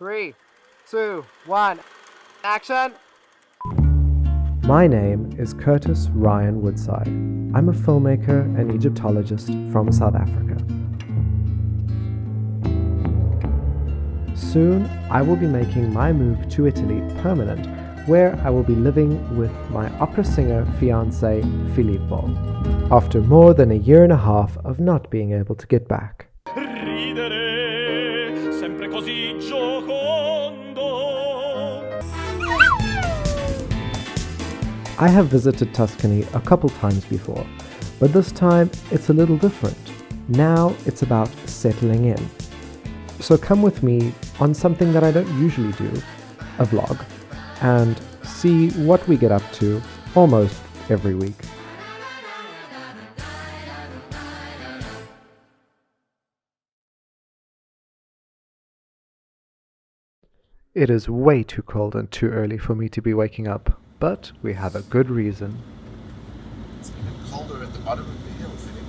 3, 2, 1, action! My name is Curtis Ryan Woodside. I'm a filmmaker and Egyptologist from South Africa. Soon, I will be making my move to Italy permanent, where I will be living with my opera singer fiancé Filippo, after more than a year and a half of not being able to get back. Ridere, sempre così giocondo. I have visited Tuscany a couple times before, but this time it's a little different. Now it's about settling in. So come with me on something that I don't usually do, a vlog, and see what we get up to almost every week. It is way too cold and too early for me to be waking up, but we have a good reason. It's even colder at the bottom of the hill, Philip.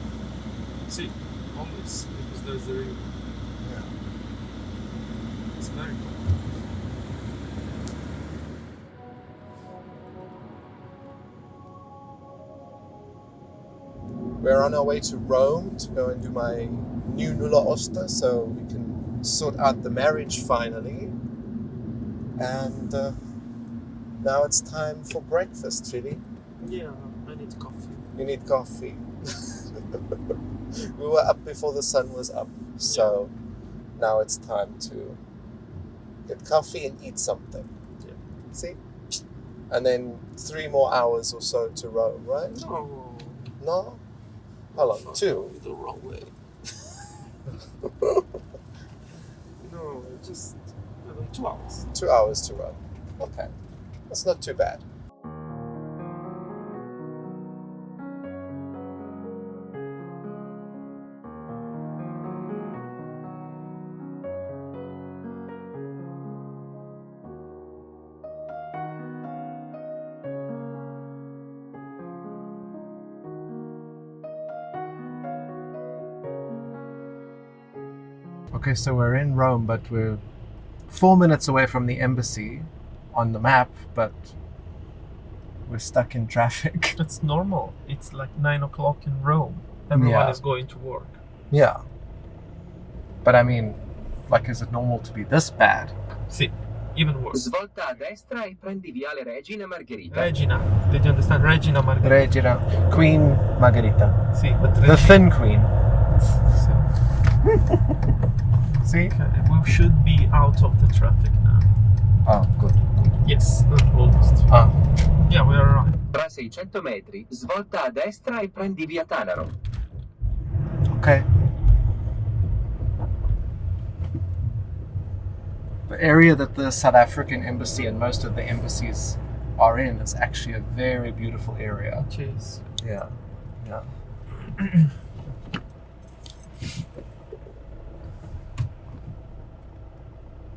See, always, because there's the river. Yeah. It's very cold. We're on our way to Rome to go and do my new nulla osta, so we can sort out the marriage finally. And now it's time for breakfast, Philly. Yeah, I need coffee. You need coffee. We were up before the sun was up, so now it's time to get coffee and eat something. Yeah. See? And then 3 more hours or so to Rome, right? No. No? How long? 2? The wrong way. No, just 2 hours. 2 hours to Rome. Okay. That's not too bad. Okay, so we're in Rome, but we're 4 minutes away from the embassy on the map, but we're stuck in traffic. That's normal. It's like 9 o'clock in Rome. Everyone Yeah. is going to work. Yeah. But I mean, like, is it normal to be this bad? See, even worse. Svolta a destra e prendi viale Regina Margherita. Regina. Did you understand? Regina Margherita. Regina, Queen Margherita. See, but The thin queen. See? Okay, we should be out of the traffic now. Oh, good. Yes, almost. Ah. Yeah, we are right. Tra 600 metri, svolta a destra e prendi via Tanaro. Okay. The area that the South African embassy and most of the embassies are in is actually a very beautiful area. Cheers. Yeah. Yeah.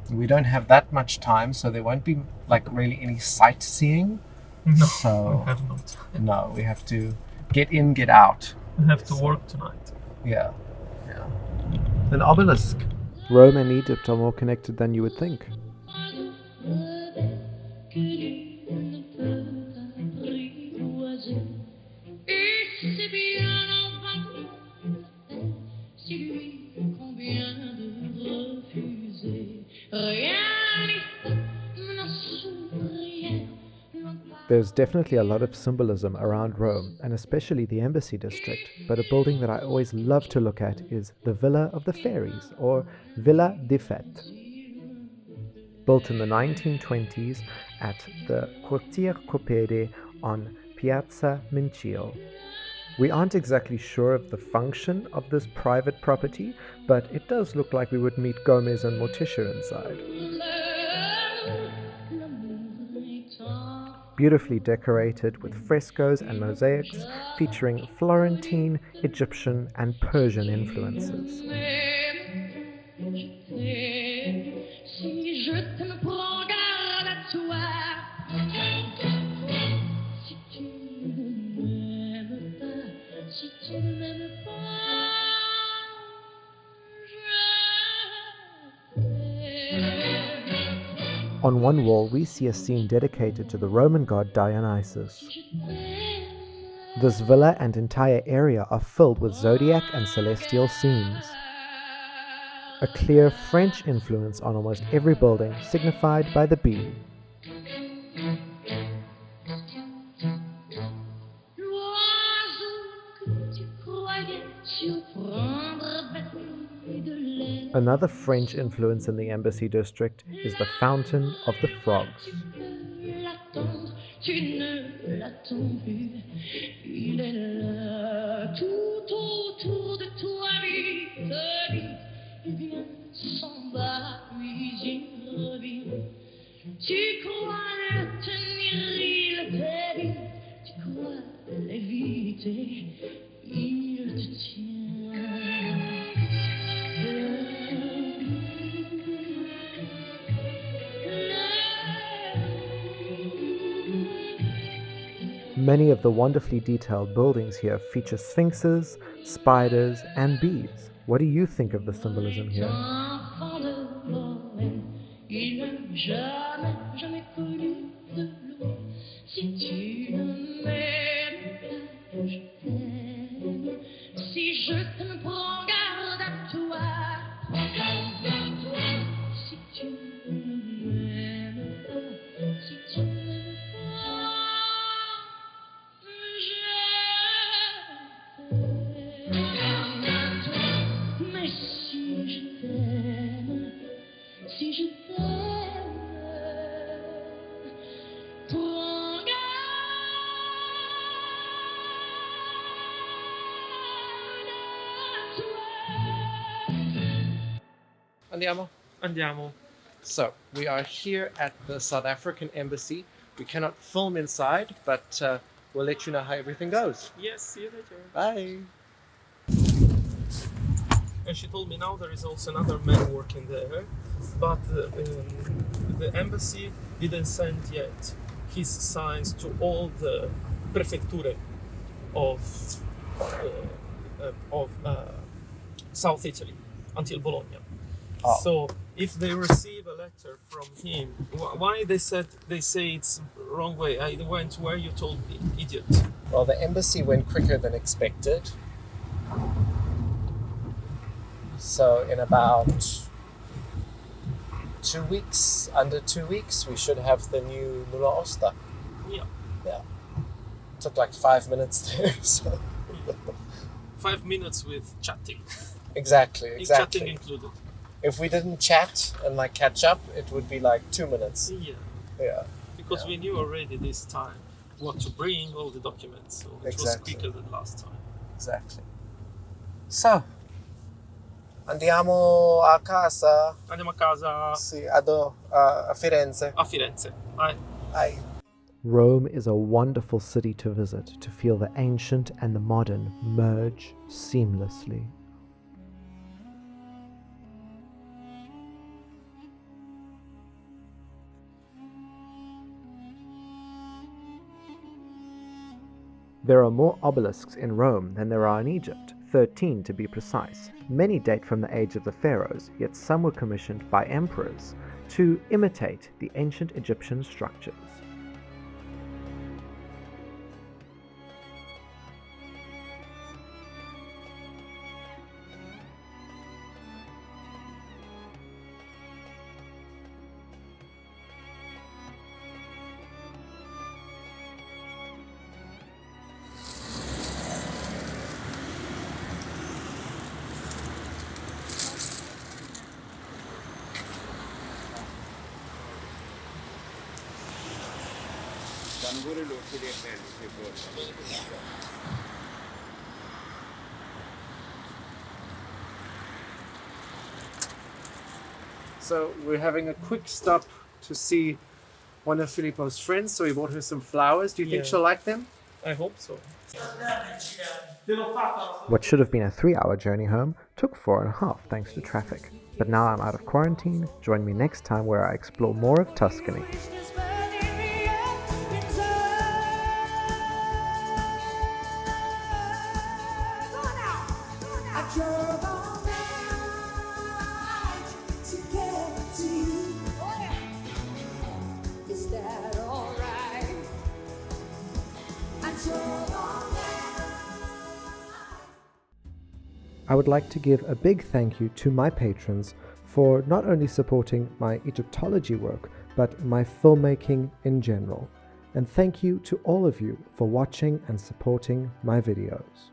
We don't have that much time, so there won't be like really any sightseeing. No, So- we have no time. No, we have to get in, get out. We have to work tonight. Yeah. Yeah. An obelisk. Rome and Egypt are more connected than you would think. There's definitely a lot of symbolism around Rome, and especially the embassy district, but a building that I always love to look at is the Villa of the Fairies, or Villa di Fête. Built in the 1920s at the Quartiere Coppede on Piazza Mincio. We aren't exactly sure of the function of this private property, but it does look like we would meet Gomez and Morticia inside. Beautifully decorated with frescoes and mosaics featuring Florentine, Egyptian, and Persian influences. On one wall, we see a scene dedicated to the Roman god Dionysus. This villa and entire area are filled with zodiac and celestial scenes. A clear French influence on almost every building, signified by the bee. Another French influence in the Embassy district is the Fountain of the Frogs. Many of the wonderfully detailed buildings here feature sphinxes, spiders, and bees. What do you think of the symbolism here? Andiamo. Andiamo. So, we are here at the South African Embassy. We cannot film inside, but we'll let you know how everything goes. Yes, see you later. Bye! And she told me now there is also another man working there, but the embassy didn't send yet his signs to all the prefecture of South Italy until Bologna. Oh. So if they receive a letter from him, why they say it's wrong way? I went where you told me, idiot. Well, the embassy went quicker than expected. So in about 2 weeks, under 2 weeks, we should have the new nulla osta. Yeah. Yeah. Took like 5 minutes there. So. 5 minutes with chatting. Exactly. Chatting included. If we didn't chat and like catch up, it would be like 2 minutes. Yeah. Because we knew already this time what to bring, all the documents. So it was quicker than last time. Exactly. So, andiamo a casa. Andiamo a casa. Sì, a Firenze. A Firenze. Ai. Rome is a wonderful city to visit, to feel the ancient and the modern merge seamlessly. There are more obelisks in Rome than there are in Egypt, 13 to be precise. Many date from the age of the pharaohs, yet some were commissioned by emperors to imitate the ancient Egyptian structures. So we're having a quick stop to see one of Filippo's friends, so we bought her some flowers. Do you think she'll like them? I hope so. What should have been a 3-hour journey home took 4.5 thanks to traffic. But now I'm out of quarantine. Join me next time where I explore more of Tuscany. I would like to give a big thank you to my patrons for not only supporting my Egyptology work, but my filmmaking in general. And thank you to all of you for watching and supporting my videos.